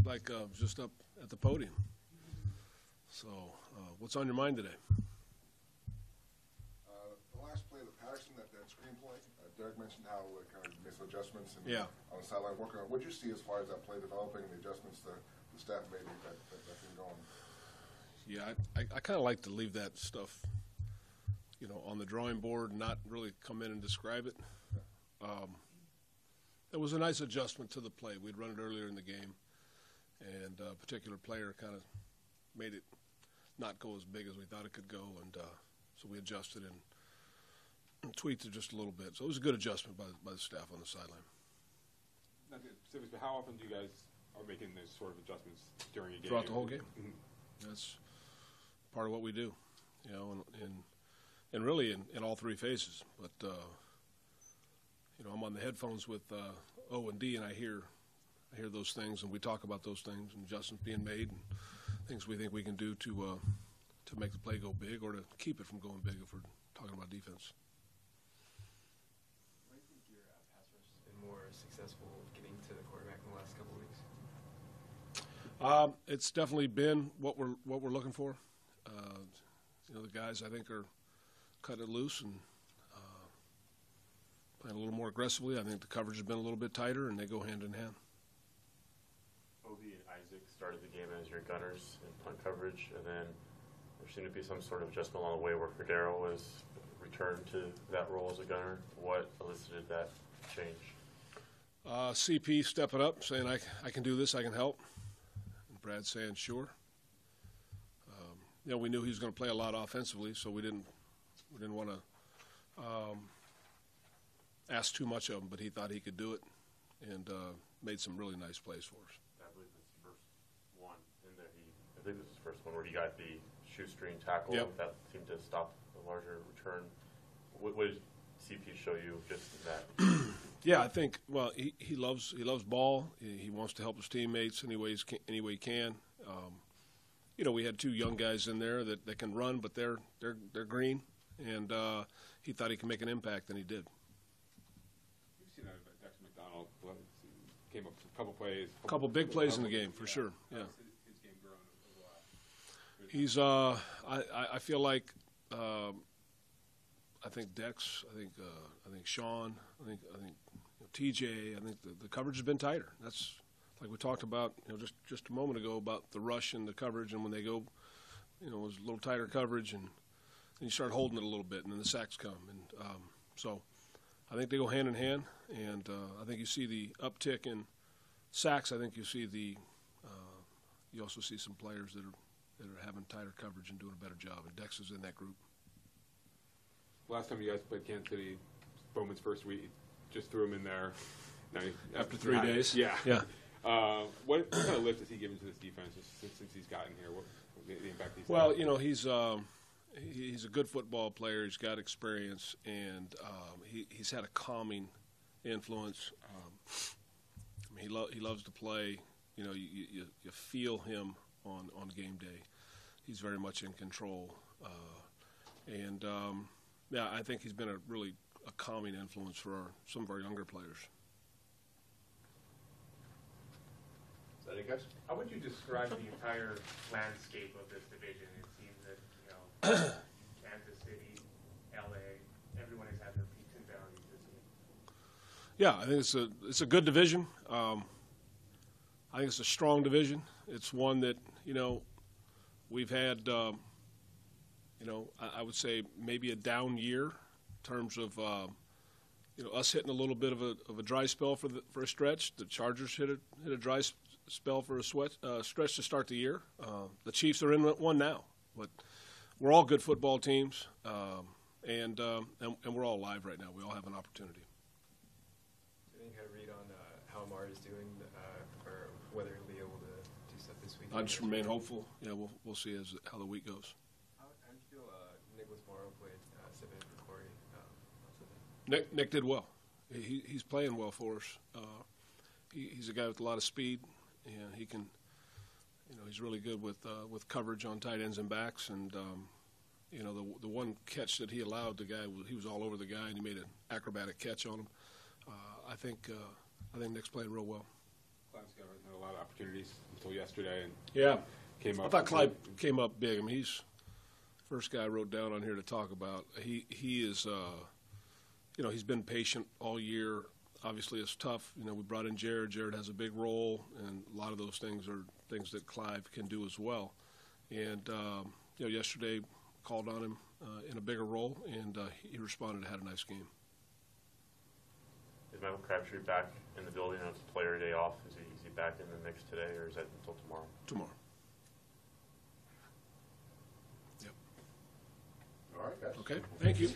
like just up at the podium. So, what's on your mind today? The last play of the Patterson, that screenplay, Derek mentioned how kind of made some adjustments and on the sideline working on. What did you see as far as that play developing and the adjustments the staff made to get that thing going? Yeah, I kind of like to leave that stuff, on the drawing board and not really come in and describe it. It was a nice adjustment to the play. We'd run it earlier in the game, and a particular player kind of made it not go as big as we thought it could go, and so we adjusted and tweaked it just a little bit. So it was a good adjustment by the staff on the sideline. Not specifics, but how often do you guys are making those sort of adjustments during a game? Throughout the whole game. Mm-hmm. That's part of what we do, and really in all three phases. But I'm on the headphones with O and D, and I hear those things, and we talk about those things and adjustments being made and things we think we can do to make the play go big or to keep it from going big if we're talking about defense. Why do you think your pass rush has been more successful getting to the quarterback in the last couple of weeks? It's definitely been what we're looking for. The guys I think are cutting it loose and playing a little more aggressively. I think the coverage has been a little bit tighter, and they go hand in hand. Obi and Isaac started the game as your gunners in punt coverage, and then there seemed to be some sort of adjustment along the way where Cordero was returned to that role as a gunner. What elicited that change? CP stepping up, saying, I can do this, I can help. And Brad saying, sure. We knew he was going to play a lot offensively, so we didn't want to ask too much of him, but he thought he could do it and made some really nice plays for us. I believe this is the first one in there. I believe this is the first one where he got the shoestring tackle. Yep. That seemed to stop the larger return. What did CP show you just in that? Yeah, I think, he loves ball. He wants to help his teammates any way he can. We had two young guys in there that can run, but they're green, and he thought he could make an impact, and he did. You've seen that Dexter McDonald came up with a couple plays. A couple big plays in the game, for sure. Yeah. His game grown over the last. He's. I feel like. I think Dex. I think Sean. I think TJ. I think the coverage has been tighter. That's like we talked about. Just a moment ago about the rush and the coverage, and when they go, it was a little tighter coverage, and you start holding it a little bit, and then the sacks come, and so. I think they go hand in hand, and I think you see the uptick in sacks. I think you see you also see some players that are having tighter coverage and doing a better job, and Dex is in that group. Last time you guys played Kansas City, Bowman's first week, just threw him in there. Now After 3 days? Yeah. Yeah. What kind of lift has he given to this defense since he's gotten here? What the impact he's had? He's a good football player. He's got experience, and he's had a calming influence. He loves to play. You feel him on game day. He's very much in control, and I think he's been a calming influence for some of our younger players. Is that it, guys? How would you describe the entire landscape of this division? It seems that Kansas City, LA, everyone has had their peaks and valleys this year. Yeah, I think it's a good division. I think it's a strong division. It's one that we've had. I would say maybe a down year in terms of us hitting a little bit of a dry spell for a stretch. The Chargers hit a dry spell for a stretch to start the year. The Chiefs are in one now, but we're all good football teams, and we're all live right now. We all have an opportunity. Do you think I read on how Amar is doing, or whether he'll be able to do stuff this week? I just remain hopeful. Yeah, we'll see how the week goes. How did you feel Nicholas Morrow played stepping in for Corey? Nick did well. He's playing well for us. He's a guy with a lot of speed, and he can. He's really good with coverage on tight ends and backs, and the one catch that he allowed, he was all over the guy, and he made an acrobatic catch on him. I think Nick's playing real well. Clem's got lot of opportunities until yesterday, and Yeah. came up. I thought Clyde came up big. I mean, he's the first guy I wrote down on here to talk about. He is, he's been patient all year. Obviously, it's tough. We brought in Jared. Jared has a big role, and a lot of those things are things that Clive can do as well. And, yesterday called on him in a bigger role, and he responded and had a nice game. Is Michael Crabtree back in the building? It's player day off. Is he back in the mix today, or is that until tomorrow? Tomorrow. All right, guys. Okay, thank you.